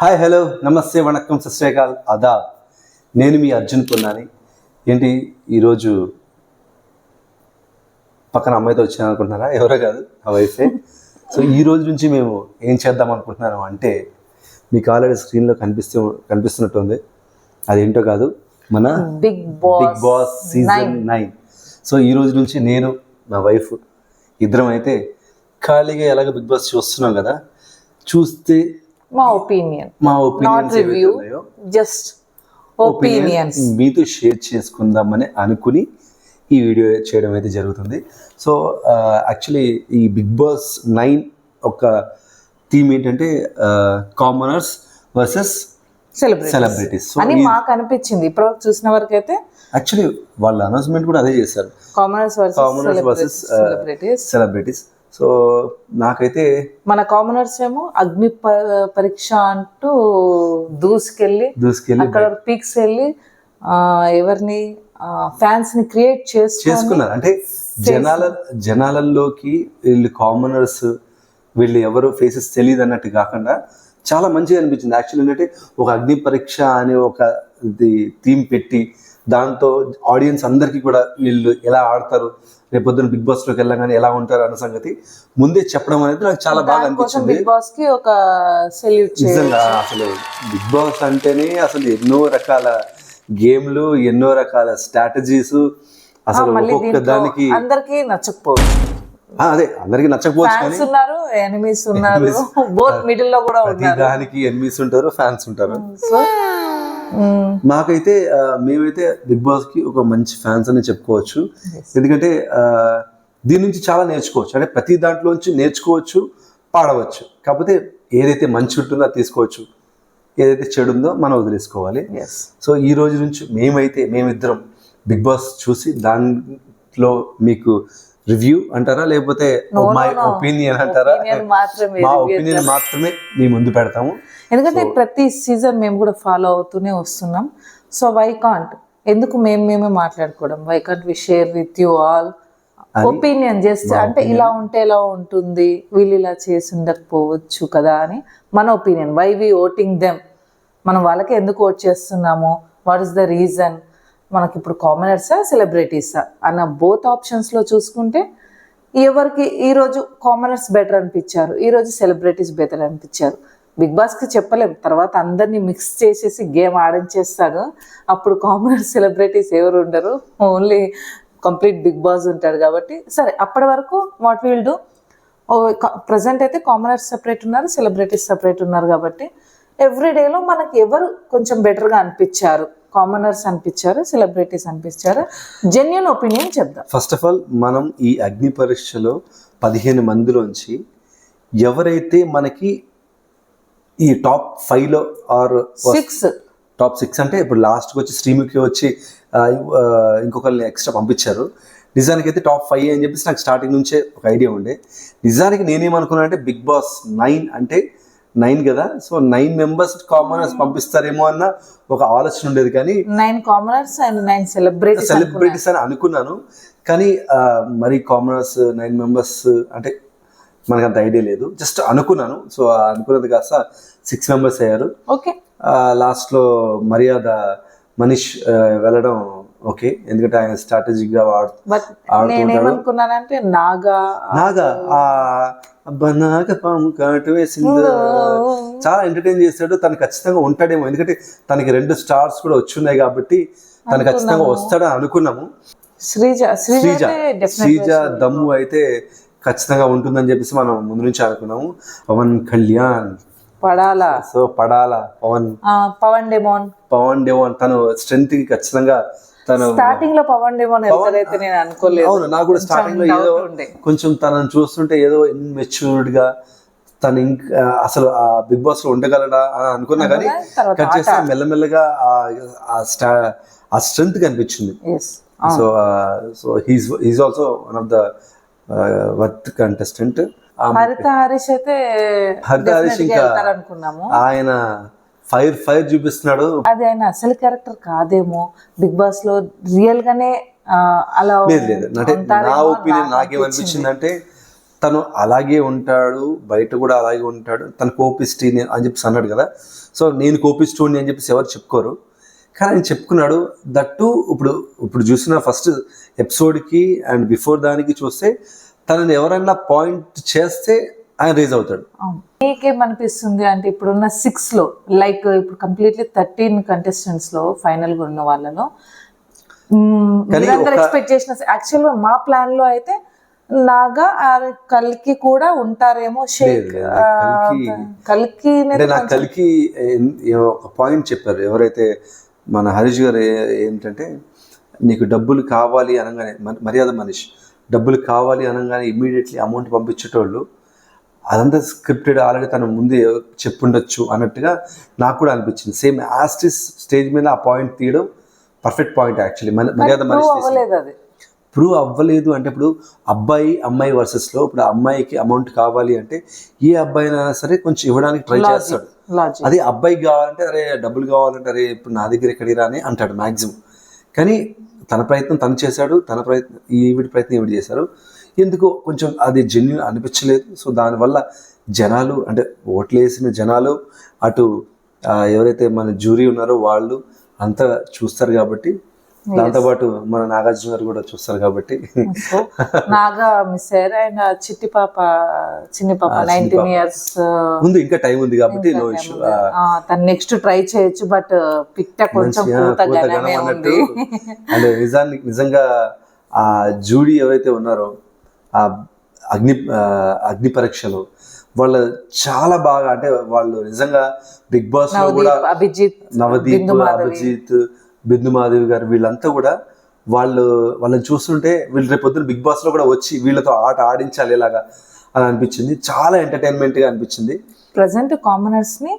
Hi hello నమస్తే వణక్కం సత్ శ్రీ అకాల్ ఆదాబ్. నేను మీ అర్జున్ పున్నాని. ఏంటి ఈరోజు పక్కన అమ్మాయితో వచ్చాను అనుకుంటున్నారా? ఎవరో కాదు, ఆ వైఫే. సో ఈ రోజు నుంచి మేము ఏం చేద్దాం అనుకుంటున్నాను అంటే, మీకు ఆల్రెడీ స్క్రీన్లో కనిపిస్తున్నట్టుంది. అదేంటో కాదు, మన బిగ్ బాస్ సీజన్ 9. సో ఈ రోజు నుంచి నేను నా వైఫ్ ఇద్దరం అయితే ఖాళీగా ఎలాగ బిగ్ బాస్ చూస్తున్నాం కదా, చూస్తే మా ఒపీనియన్ రివ్యూ జస్ట్ ఒపీనియన్స్ మీతో షేర్ చేసుకుందామని అనుకుని ఈ వీడియో చేయడం అయితే జరుగుతుంది. సో యాక్చువల్లీ ఈ బిగ్ బాస్ 9 ఒక థీమ్ ఏంటంటే కామనర్స్ వర్సెస్ సెలబ్రిటీస్ అని మాకు అనిపించింది ఇప్పటివరకు చూసిన వరకు అయితే. యాక్చువల్లీ వాళ్ళ అనౌన్స్మెంట్ కూడా అదే చేశారు, కామనర్స్ వర్సెస్ సెలబ్రిటీస్. సో నాకైతే మన కామనర్స్ ఏమో అగ్ని పరీక్ష అంటూ దూసుకెళ్ళి అక్కడ పీక్స్ వెళ్ళి ఎవరిని ఫ్యాన్స్ ని క్రియేట్ చేసుకున్నారు. అంటే జనాలలోకి వీళ్ళు కామనర్స్, వీళ్ళు ఎవరు ఫేసెస్ తెలియదు అన్నట్టు కాకుండా చాలా మంచిగా అనిపించింది. యాక్చువల్లీ ఏంటంటే ఒక అగ్ని పరీక్ష అనే ఒక థీమ్ పెట్టి దాంతో ఆడియన్స్ అందరికీ కూడా వీళ్ళు ఎలా ఆడతారు, రేపొద్దున బిగ్ బాస్ లోకి వెళ్ళగానే ఎలా ఉంటారు అన్న సంగతి ముందే చెప్పడం అనేది నాకు చాలా బాగా అనిపించింది. బిగ్ బాస్ కి ఒక సెల్యూట్. నిజంగా అసలు బిగ్ బాస్ అంటేనే అసలు ఎన్నో రకాల గేమ్లు, ఎన్నో రకాల స్ట్రాటజీస్, అసలు ఒక్కొక్క దానికి అందరికీ నచ్చకపోవచ్చు. అదే అందరికి నచ్చకపోవచ్చు, కానీ ఉన్నారు ఎనిమీస్ ఉన్నారు, బోత్ మిడిల్ లో కూడా ఉన్నారు. దానికి ఎనిమీస్ ఉంటారు, ఫ్యాన్స్ ఉంటారు. మాకైతే మేమైతే బిగ్ బాస్ కి ఒక మంచి ఫ్యాన్స్ అని చెప్పుకోవచ్చు. ఎందుకంటే దీని నుంచి చాలా నేర్చుకోవచ్చు. అంటే ప్రతి దాంట్లోంచి నేర్చుకోవచ్చు, పాడవచ్చు. కాకపోతే ఏదైతే మంచి ఉంటుందో అది తీసుకోవచ్చు, ఏదైతే చెడు ఉందో మనం వదిలేసుకోవాలి. సో ఈ రోజు నుంచి మేమిద్దరం బిగ్ బాస్ చూసి దాంట్లో మీకు రివ్యూ అంటారా, లేకపోతే మై ఒపీనియన్ అంటారా? మా ఒపీనియన్ మాత్రమే మీ ముందు పెడతాము. ఎందుకంటే ప్రతి సీజన్ మేము కూడా ఫాలో అవుతూనే వస్తున్నాం. సో వై కాంట్, ఎందుకు మేమే మాట్లాడుకోవడం, why can't we share with you all opinion. Just అంటే ఇలా ఉంటే ఎలా ఉంటుంది, వీళ్ళు ఇలా చేసి ఉండకపోవచ్చు కదా అని మన opinion. Why we voting them, మనం వాళ్ళకి ఎందుకు ఓట్ చేస్తున్నాము, వాట్ ఇస్ ద రీజన్, మనకి ఇప్పుడు కామనర్సా సెలబ్రిటీసా అన్న బోత్ ఆప్షన్స్లో చూసుకుంటే ఎవరికి ఈరోజు కామనర్స్ బెటర్ అనిపించారు, ఈరోజు సెలబ్రిటీస్ బెటర్ అనిపించారు. బిగ్ బాస్కి చెప్పలేము, తర్వాత అందరినీ మిక్స్ చేసేసి గేమ్ ఆడించేస్తాడు. అప్పుడు కామనర్స్ సెలబ్రిటీస్ ఎవరు ఉండరు, ఓన్లీ కంప్లీట్ బిగ్ బాస్ ఉంటాడు. కాబట్టి సరే, అప్పటి వరకు వాట్ విల్ డూ, ప్రజెంట్ అయితే కామనర్స్ సపరేట్ ఉన్నారు, సెలబ్రిటీస్ సపరేట్ ఉన్నారు. కాబట్టి ఎవ్రీడేలో మనకి ఎవరు కొంచెం బెటర్గా అనిపించారు, కామనర్స్ అనిపించారు, సెలబ్రిటీస్ అనిపించారు, జెన్యూన్ ఒపీనియన్ చెప్దాం. ఫస్ట్ ఆఫ్ ఆల్ మనం ఈ అగ్ని పరీక్షలో 15 మందిలోంచి ఎవరైతే మనకి ఈ టాప్ 5లో ఆర్ టాప్ 6 అంటే ఇప్పుడు లాస్ట్కి వచ్చి శ్రీముఖి వచ్చి ఇంకొకరిని ఎక్స్ట్రా పంపించారు. నిజానికైతే టాప్ 5 అని చెప్పేసి నాకు స్టార్టింగ్ నుంచే ఒక ఐడియా ఉండే. నిజానికి నేనేమనుకున్నా అంటే బిగ్ బాస్ 9 అంటే 9 కదా, సో 9 మెంబర్స్ కామనర్స్ పంపిస్తారేమో అన్న ఒక ఆలోచన ఉండేది. కానీ 9 కామనర్స్ అండ్ 9 సెలబ్రిటీస్ అని అనుకున్నాను. కానీ మరి కామనర్స్ 9 మెంబర్స్ అంటే మనకు అంత ఐడియా లేదు, జస్ట్ అనుకున్నాను. సో అనుకున్నది కాస్త 6 మెంబర్స్ అయ్యారు. ఓకే, లాస్ట్లో మర్యాద మనీష్ వెళ్ళడం ఓకే, ఎందుకంటే ఆయన స్ట్రాటజిక్ గా నేనేమనుకున్నానంటే నాగా పాము కాటు వేసింది, చాలా ఎంటర్టైన్ చేస్తాడు. తను ఖచ్చితంగా ఉంటాడేమో, ఎందుకంటే తనకి 2 స్టార్స్ కూడా వచ్చున్నాయి కాబట్టి తను ఖచ్చితంగా వస్తాడని అనుకున్నాము. శ్రీజ దమ్ము అయితే ఖచ్చితంగా ఉంటుందని చెప్పేసి మనం ముందు నుంచి అనుకున్నాము. పవన్ కళ్యాణ్ పడాలా, సో పడాలా, పవన్ డెమోన్ తను స్ట్రెంత్ కి ఖచ్చితంగా స్టార్టింగ్ లో పవన్ డెమోన్ అయితే నేను అనుకోలేదు. అవును, నాకు కూడా స్టార్టింగ్ లో ఏదో కొంచెం తనను చూస్తుంటే ఏదో ఇన్మెచ్యూర్డ్ గా తను ఇంకా అసలు ఆ బిగ్ బాస్ లో ఉండగలడా అని అనుకున్నా. కానీ కట్ చేస్తే మెల్లమెల్లగా ఆ స్ట్రెంత్ కనిపించింది. So he's also one of the worth contestant. హరిత హరీష్ ఇంకా అనుకున్నాము, ఆయన ఫైర్ చూపిస్తున్నాడు. అది ఆయన అసలు క్యారెక్టర్ కాదేమో, బిగ్ బాస్ లో రియల్ గానే అలా లేదు. అంటే నా ఒపీనియన్ నాకేమనిపించింది అంటే తను అలాగే ఉంటాడు, బయట కూడా అలాగే ఉంటాడు, తను కోపిస్టీ అని చెప్పేసి అన్నాడు కదా. సో నేను కోపిస్టోని అని చెప్పేసి ఎవరు చెప్పుకోరు, కానీ ఆయన చెప్పుకున్నాడు. దట్టు ఇప్పుడు చూసిన ఫస్ట్ ఎపిసోడ్కి అండ్ బిఫోర్ దానికి చూస్తే తనని ఎవరైనా పాయింట్ చేస్తే ఆయన రేజ్ అవుతాడు. మీకేమనిపిస్తుంది అంటే ఇప్పుడున్న 6లో లైక్ ఇప్పుడు కంప్లీట్లీ 13 contestants లో ఫైనల్ గా ఉన్న వాళ్ళలో మీరందరూ ఎక్స్పెక్ట్ చేసిన యాక్చువల్గా మా ప్లాన్ లో అయితే నాగా కల్కి కూడా ఉంటారేమో. షేక్ కల్కి నాకు కల్కి ఒక పాయింట్ చెప్పారు ఎవరైతే మన హరీష్ గారు, ఏంటంటే నీకు డబ్బులు కావాలి అనగానే, మర్యాద మనిషి డబ్బులు కావాలి అనగానే ఇమ్మీడియట్లీ అమౌంట్ పంపించేటోళ్ళు అదంతా స్క్రిప్టెడ్, ఆల్రెడీ తన ముందే చెప్పుండొచ్చు అన్నట్టుగా నాకు కూడా అనిపించింది. సేమ్ యాస్టిస్ స్టేజ్ మీద ఆ పాయింట్ తీయడం పర్ఫెక్ట్ పాయింట్. యాక్చువల్లీ మర్యాద మనిషి ప్రూవ్ అవ్వలేదు అంటే ఇప్పుడు అబ్బాయి అమ్మాయి వర్సెస్లో ఇప్పుడు అమ్మాయికి అమౌంట్ కావాలి అంటే ఏ అబ్బాయి అయినా సరే కొంచెం ఇవ్వడానికి ట్రై చేస్తాడు. అదే అబ్బాయికి కావాలంటే అరే డబ్బులు కావాలంటే అరే ఇప్పుడు నా దగ్గర ఎక్కడికి రాని అంటాడు మ్యాక్సిమం. కానీ తన ప్రయత్నం తను చేశాడు, తన ప్రయత్నం ఈవిడి ప్రయత్నం ఈవిడ చేశారు. ఎందుకో కొంచెం అది జెన్యూన్ అనిపించలేదు. సో దానివల్ల జనాలు అంటే ఓట్లు వేసిన జనాలు అటు ఎవరైతే మన జ్యూరీ ఉన్నారో వాళ్ళు అంతా చూస్తారు కాబట్టి, దాంతోపాటు మన నాగార్జున గారు కూడా చూస్తారు కాబట్టి నాగా మిస్ అయ్యారు. అండ్ చిన్ని పాప 19 years ఉంది, ఇంకా టైం ఉంది కాబట్టి నో ఇష్యూ. తను నెక్స్ట్ ట్రై చేయొచ్చు, బట్ పిట్ట కొంచెం అన్నట్టు. అండ్ నిజంగా ఆ జూడీ ఎవరైతే ఉన్నారో ఆ అగ్ని పరీక్షలో వాళ్ళు చాలా బాగా, అంటే వాళ్ళు నిజంగా బిగ్ బాస్ లో కూడా నవదీప్, అభిజిత్, బిందుమాధవి గారు వీళ్ళంతా కూడా వాళ్ళని చూస్తుంటే వీళ్ళు రేపు పొద్దున్న బిగ్ బాస్ లో కూడా వచ్చి వీళ్ళతో ఆట ఆడించాలి ఇలాగా అని అనిపించింది. చాలా ఎంటర్టైన్మెంట్ గా అనిపించింది. ప్రజెంట్ కామనర్స్ ని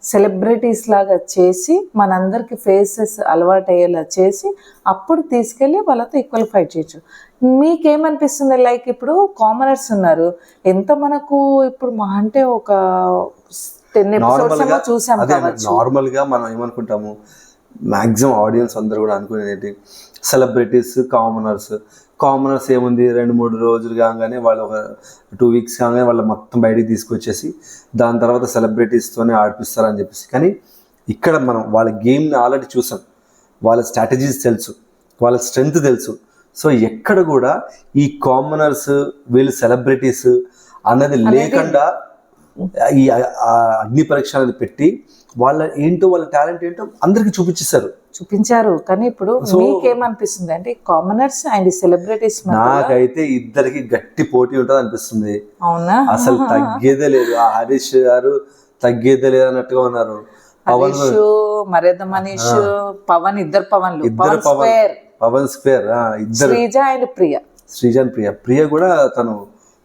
సెలబ్రిటీస్ లాగా చేసి మనందరికి ఫేసెస్ అలవాటు అయ్యేలా చేసి అప్పుడు తీసుకెళ్ళి వాళ్ళతో ఈక్వల్ ఫైట్ చేయొచ్చు. మీకేమనిపిస్తుంది? లైక్ ఇప్పుడు కామనర్స్ ఉన్నారు, ఎంత మనకు ఇప్పుడు మా అంటే ఒక 10 episodes చూసాం. నార్మల్ గా మనం ఏమనుకుంటాము, మ్యాక్సిమం ఆడియన్స్ అందరూ కూడా అనుకునేది సెలబ్రిటీస్, కామనర్స్ ఏముంది 2-3 రోజులు కాగానే వాళ్ళు ఒక 2 weeks కాగానే వాళ్ళు మొత్తం బయటికి తీసుకొచ్చేసి దాని తర్వాత సెలబ్రిటీస్తోనే ఆడిపిస్తారని చెప్పేసి. కానీ ఇక్కడ మనం వాళ్ళ గేమ్ని ఆల్రెడీ చూసాం, వాళ్ళ స్ట్రాటజీస్ తెలుసు, వాళ్ళ స్ట్రెంగ్త్ తెలుసు. సో ఎక్కడ కూడా ఈ కామనర్స్ వీళ్ళు సెలబ్రిటీస్ అన్నది లేకుండా ఈ అగ్ని పరీక్ష అనేది పెట్టి వాళ్ళ ఏంటో వాళ్ళ టాలెంట్ ఏంటో అందరికి చూపించారు. కానీ ఇప్పుడు మీకేమనిపిస్తుంది అంటే కామనర్స్ అండ్ సెలబ్రిటీస్ నాకైతే ఇద్దరికి గట్టి పోటీ ఉంటుంది అనిపిస్తుంది. అవునా? అసలు తగ్గేదే లేదు. ఆ హరీష్ గారు తగ్గేదే లేదు అన్నట్టుగా ఉన్నారు. మర్యాద మనీష్, పవన్, ఇద్దరు పవన్ స్క్వేర్, ఇద్దరు శ్రీజ అండ్ ప్రియ కూడా తను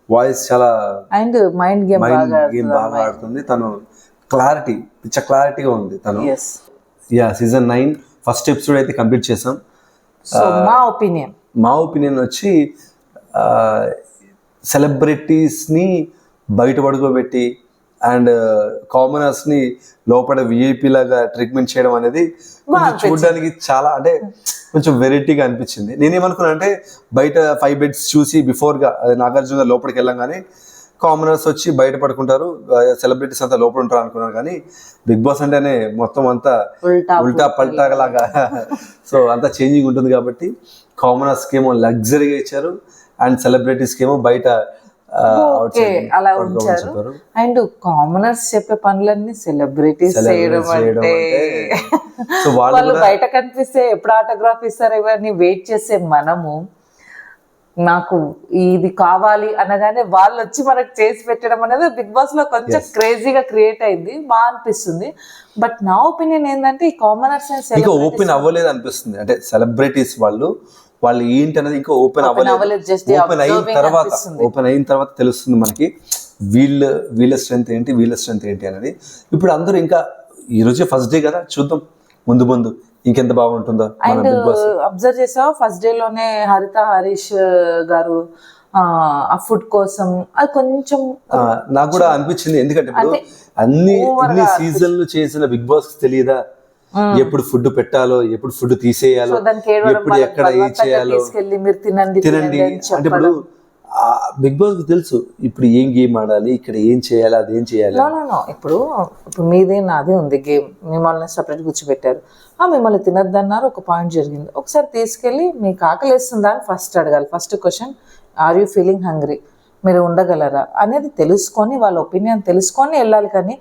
వాయిస్ చాలా అండ్ మైండ్ గేమ్ బాగా ఆడుతుంది. తను క్లారిటీగా ఉంది తను. సీజన్ 9 ఫస్ట్ ఎపిసోడ్ అయితే కంప్లీట్ చేసాం. మా ఒపీనియన్ వచ్చి సెలబ్రిటీస్ని బయట పడుకోబెట్టి అండ్ కామనర్స్ని లోపల విఐపి లాగా ట్రీట్మెంట్ చేయడం అనేది చూడడానికి చాలా అంటే కొంచెం వెరైటీగా అనిపించింది. నేనేమనుకున్నా అంటే బయట 5 beds చూసి బిఫోర్గా నాగార్జున లోపలికి వెళ్ళంగానే కామనర్స్ వచ్చి బయట పడుకుంటారు, సెలబ్రిటీస్ అంతా లోపల ఉంటారు అనుకున్నారు. కానీ బిగ్ బాస్ అంటేనే మొత్తం అంతా ఉల్టా పల్టాలాగా సో అంతా చేంజింగ్ ఉంటుంది కాబట్టి కామనర్స్కి ఏమో లగ్జరీగా ఇచ్చారు అండ్ సెలబ్రిటీస్కి ఏమో బయట అలా ఉంచారు. అండ్ కామనర్స్ చెప్పే పనులన్నీ సెలబ్రిటీస్ చేయడం అంటే వాళ్ళు బయట కనిపిస్తే ఎప్పుడు ఆటోగ్రాఫ్ ఇస్తారు ఇవన్నీ వెయిట్ చేసే మనము, నాకు ఇది కావాలి అనగానే వాళ్ళు వచ్చి మనకు చేసి పెట్టడం అనేది బిగ్ బాస్ లో కొంచెం క్రేజీగా క్రియేట్ అయింది, బాగా అనిపిస్తుంది. బట్ నా ఒపీనియన్ ఏంటంటే ఈ కామనర్స్ ఇంకా ఓపెన్ అవ్వలేదు అనిపిస్తుంది. అంటే సెలబ్రిటీస్ వాళ్ళు ఏంటి అనేది ఇంకా ఓపెన్ అవ్వలేదు. ఓపెన్ అయిన తర్వాత తెలుస్తుంది మనకి వీళ్ళ స్ట్రెంత్ ఏంటి అనేది. ఇప్పుడు అందరూ ఇంకా ఈరోజే ఫస్ట్ డే కదా, చూద్దాం ముందు ఇంకెంత బాగుంటుందో. అండ్ అబ్జర్వ్ చేసావా ఫస్ట్ డే లోనే హరీష్ గారు ఆ ఫుడ్ కోసం అది కొంచెం నాకు కూడా అనిపించింది. ఎందుకంటే ఇప్పుడు అన్ని సీజన్లు చేసిన బిగ్ బాస్ తెలియదా ఎప్పుడు ఫుడ్ పెట్టాలో, ఎప్పుడు ఫుడ్ తీసేయాలో, ఎప్పుడు ఎక్కడ ఏం చేయాలో. తినండి అంటే ఇప్పుడు బిగ్ బాస్ కి తెలుసు ఇప్పుడు ఏం గేమ్ ఆడాలి, ఇక్కడ ఏం చేయాలి, అదేం చేయాలి. నో ఇప్పుడు మీదే నాదే ఉంది గేమ్, మిమ్మల్ని సపరేట్ కూర్చోబెట్టారు, మిమ్మల్ని తినద్దన్నారు, ఒక పాయింట్ జరిగింది, ఒకసారి తీసుకెళ్ళి మీకు ఆకలిస్తుందా అని ఫస్ట్ అడగాలి. First question, are you feeling hungry, మీరు ఉండగలరా అనేది తెలుసుకొని వాళ్ళ ఒపీనియన్ తెలుసుకొని వెళ్ళాలి. కానీ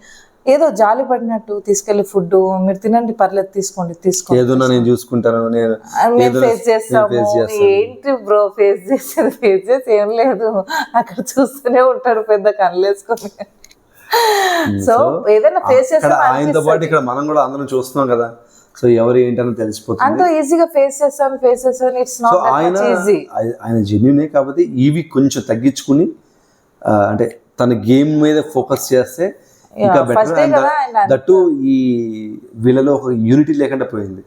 ఏదో జాలి పడినట్టు తీసుకెళ్లి ఫుడ్ మీరు తినండి పర్లేదు తీసుకోండి ఏదో నేను చూసుకుంటాను, మేము ఫేస్ చేస్తాము. ఏంటి బ్రో ఫేస్ చేసి ఏం లేదు, అక్కడ చూస్తూనే ఉంటారు పెద్ద కళ్ళేసుకొని. సో ఏదైనా ఫేస్ చేస్తాం, ఆయనతో పాటు ఇక్కడ మనం కూడా అందరం చూస్తున్నాం కదా, సో ఎవరు ఏంటని తెలిసిపోతుంది. అంత ఈజీగా ఫేస్ చేస్తాను ఇట్స్ నాట్ దట్ ఈజీ. ఆయన జెన్యూనే, కాబట్టి ఇవి కొంచెం తగ్గించుకుని అంటే తన గేమ్ మీద ఫోకస్ చేస్తే ఇంకా బెటర్. దట్టు ఈ వీళ్ళలో ఒక యూనిటీ లేకుండా పోయింది.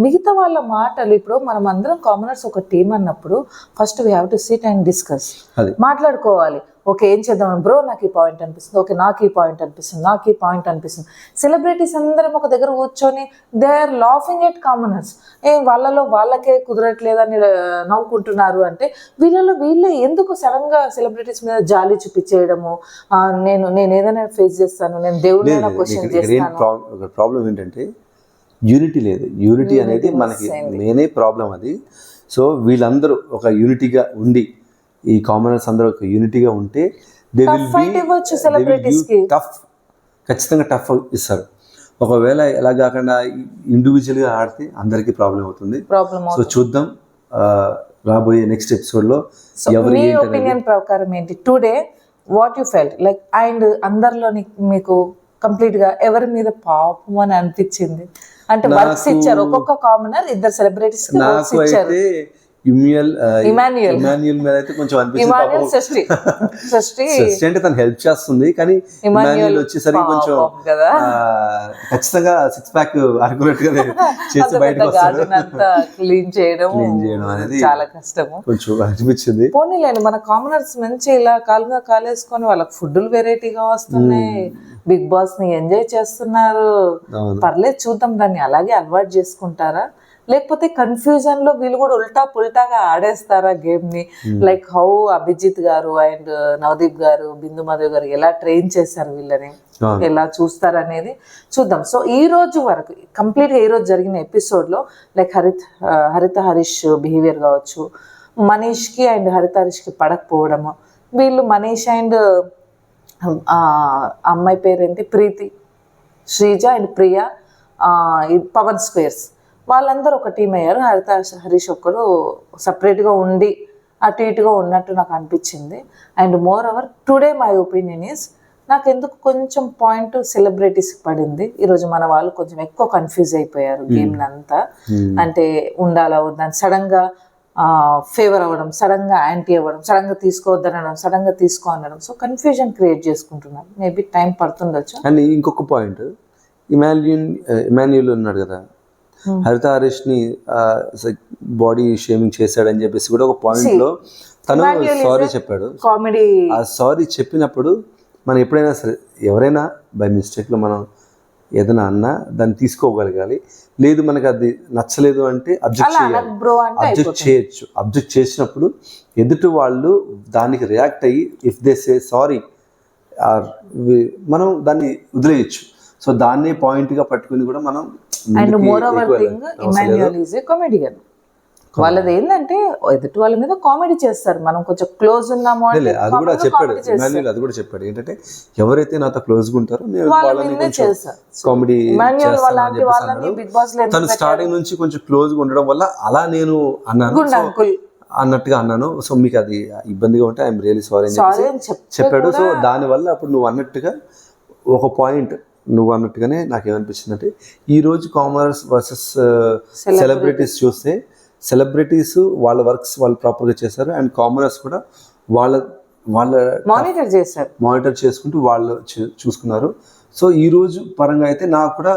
మిగతా వాళ్ళ మాటలు, ఇప్పుడు మనం అందరం కామనర్స్ ఒక టీం అన్నప్పుడు first we have to SIT and discuss, మాట్లాడుకోవాలి. ఓకే ఏం చేద్దాం బ్రో, నాకు ఈ పాయింట్ అనిపిస్తుంది, ఓకే నాకు ఈ పాయింట్ అనిపిస్తుంది, నాకు ఈ పాయింట్ అనిపిస్తుంది. సెలబ్రిటీస్ అందరం ఒక దగ్గర కూర్చొని they are laughing at commoners. వాళ్ళలో వాళ్ళకే కుదరట్లేదని నవ్వుకుంటున్నారు అంటే వీళ్ళే ఎందుకు సడన్ గా సెలబ్రిటీస్ మీద జాలి చూపించేయడము, నేను ఏదైనా ఫేస్ చేస్తాను, నేను దేవుడైనా క్వశ్చన్ చేస్తాను. ప్రాబ్లం ఏంటంటే యూనిటీ లేదు. యూనిటీ అనేది మనకి మెయిన్ ప్రాబ్లం అది. సో వీళ్ళందరూ ఒక యూనిటీగా ఉండి, ఈ కామనర్స్ అందరూ ఒక యూనిటీగా ఉంటే దే విల్ బి టఫ్, ఖచ్చితంగా టఫ్ ఇస్తారు. ఒకవేళ ఎలా కాకుండా ఇండివిజువల్గా ఆడితే అందరికీ ప్రాబ్లం అవుతుంది. సో చూద్దాం రాబోయే నెక్స్ట్ ఎపిసోడ్లో ఎవరి ఒపీనియన్ ప్రకారం ఏంటి today what you felt like, and అందరిలోని మీకు కంప్లీట్గా ఎవరి మీద పాపం అని అనిపించింది? అంటే వర్క్స్ ఇచ్చారు, ఒక్కొక్క కామనర్ ఇద్దరు సెలబ్రిటీస్ వర్క్స్ ఇచ్చారు. ఇమాన్యుయల్ మీద అయితే కొంచెం అనిపించింది, అంటే తను హెల్ప్ చేస్తుంది, కానీ ఇమాన్యుయల్ వచ్చేసరికి కొంచెం ఖచ్చితంగా 6 ప్యాక్ అనుకున్నట్టు గా చేసి బయటకు వస్తాడు. క్లీన్ చేయడం అనేది చాలా కష్టము, కొంచెం అనిపించింది. పోనీలేండి మన కామనర్స్ మంచి ఇలా కాలుగా కాలేసుకొని వాళ్ళకి ఫుడ్లు వెరైటీగా వస్తున్నాయి, బిగ్ బాస్ ని ఎంజాయ్ చేస్తున్నారు. పర్లేదు చూద్దాం, దాన్ని అలాగే అలవాటు చేసుకుంటారా లేకపోతే కన్ఫ్యూజన్ లో వీళ్ళు కూడా ఉల్టా పుల్టాగా ఆడేస్తారా గేమ్ ని? లైక్ హౌ అభిజిత్ గారు అండ్ నవదీప్ గారు, బిందు మాధవ్ గారు ఎలా ట్రైన్ చేశారు వీళ్ళని, ఎలా చూస్తారనేది చూద్దాం. సో ఈ రోజు వరకు కంప్లీట్ గా ఈ రోజు జరిగిన ఎపిసోడ్ లో లైక్ హరిత హరీష్ బిహేవియర్ కావచ్చు, మనీష్ కి అండ్ హరిత హరీష్ కి పడకపోవడము, వీళ్ళు మనీష్ అండ్ అమ్మాయి పేరేంటి ప్రీతి, శ్రీజ అండ్ ప్రియా, పవన్ స్క్వేర్స్ వాళ్ళందరూ ఒక టీం అయ్యారు. హరిత హరీష్ ఒక్కడు సపరేట్గా ఉండి అటు ఇటుగా ఉన్నట్టు నాకు అనిపించింది. And more over today my opinion is, నాకు ఎందుకు కొంచెం పాయింట్ సెలబ్రిటీస్కి పడింది. ఈరోజు మన వాళ్ళు కొంచెం ఎక్కువ కన్ఫ్యూజ్ అయిపోయారు గేమ్ అంతా. అంటే ఉండాలా వద్దని సడన్గా ఫేవర్ అవ్వడం, సడన్గా యాంటీ అవ్వడం, సడన్గా తీసుకోవద్దనడం, సడన్గా తీసుకో అనడం. సో కన్ఫ్యూజన్ క్రియేట్ చేసుకుంటున్నారు. మేబీ టైం పడుతుండొచ్చు. అండ్ ఇంకొక పాయింట్, ఇమాన్యుయల్ ఉన్నాడు కదా, హరిత హరీష్ ని బాడీ షేమింగ్ చేశాడని చెప్పేసి కూడా ఒక పాయింట్ లో తను సారీ చెప్పాడు. కామెడీ ఆ సారీ చెప్పినప్పుడు మనం ఎప్పుడైనా సరే ఎవరైనా బై మిస్టేక్ లో మనం ఏదైనా అన్నా దాన్ని తీసుకోగలగాలి. లేదు మనకు అది నచ్చలేదు అంటే అబ్జెక్ట్ చేయొచ్చు. అబ్జెక్ట్ చేసినప్పుడు ఎదుటి వాళ్ళు దానికి రియాక్ట్ అయ్యి ఇఫ్ దే సే సారీ మనం దాన్ని వదిలేయచ్చు. సో దాన్నే పాయింట్ గా పట్టుకుని కూడా మనం. And more over thing, Emmanuel is a comedian. వాళ్ళది ఏంటంటే ఎదుటి వాళ్ళ మీద కామెడీ చేస్తారు, మనం కొంచెం క్లోజ్ ఉన్నాము అంటే అది కూడా చెప్పాడు ఇమాన్యుయల్. అది కూడా చెప్పాడు ఏంటంటే ఎవరైతే నాతో క్లోజ్ గా ఉంటారో నేను వాళ్ళని కామెడీ తను స్టార్టింగ్ నుంచి కొంచెం క్లోజ్ గా ఉండడం వల్ల అలా నేను అన్నట్టుగా అన్నాను. సో మీకు అది ఇబ్బందిగా ఉంటే ఐఎమ్ రియల్లీ సారీ అని చెప్పాడు. సో దాని వల్ల అప్పుడు నువ్వు అన్నట్టుగా ఒక పాయింట్ నువ్వు అన్నట్టుగానే నాకేమనిపించింది అంటే, ఈరోజు కామర్స్ వర్సెస్ సెలబ్రిటీస్ చూస్తే సెలబ్రిటీస్ వాళ్ళ వర్క్స్ వాళ్ళు ప్రాపర్గా చేశారు, అండ్ కామర్స్ కూడా వాళ్ళ మానిటర్ చేసుకుంటూ వాళ్ళు చూసుకున్నారు. సో ఈ రోజు పరంగా అయితే నాకు కూడా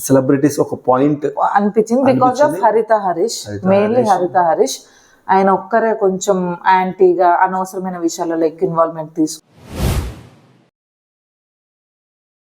సెలబ్రిటీస్ ఒక పాయింట్ అనిపించింది బికాజ్ ఆఫ్ హరిత హరీష్. మెయిన్లీ హరిత హరీష్ ఆయన ఒక్కరే కొంచెం యాంటీగా అనవసరమైన విషయాలలో ఎక్కువ ఇన్వాల్వ్మెంట్ తీసుకు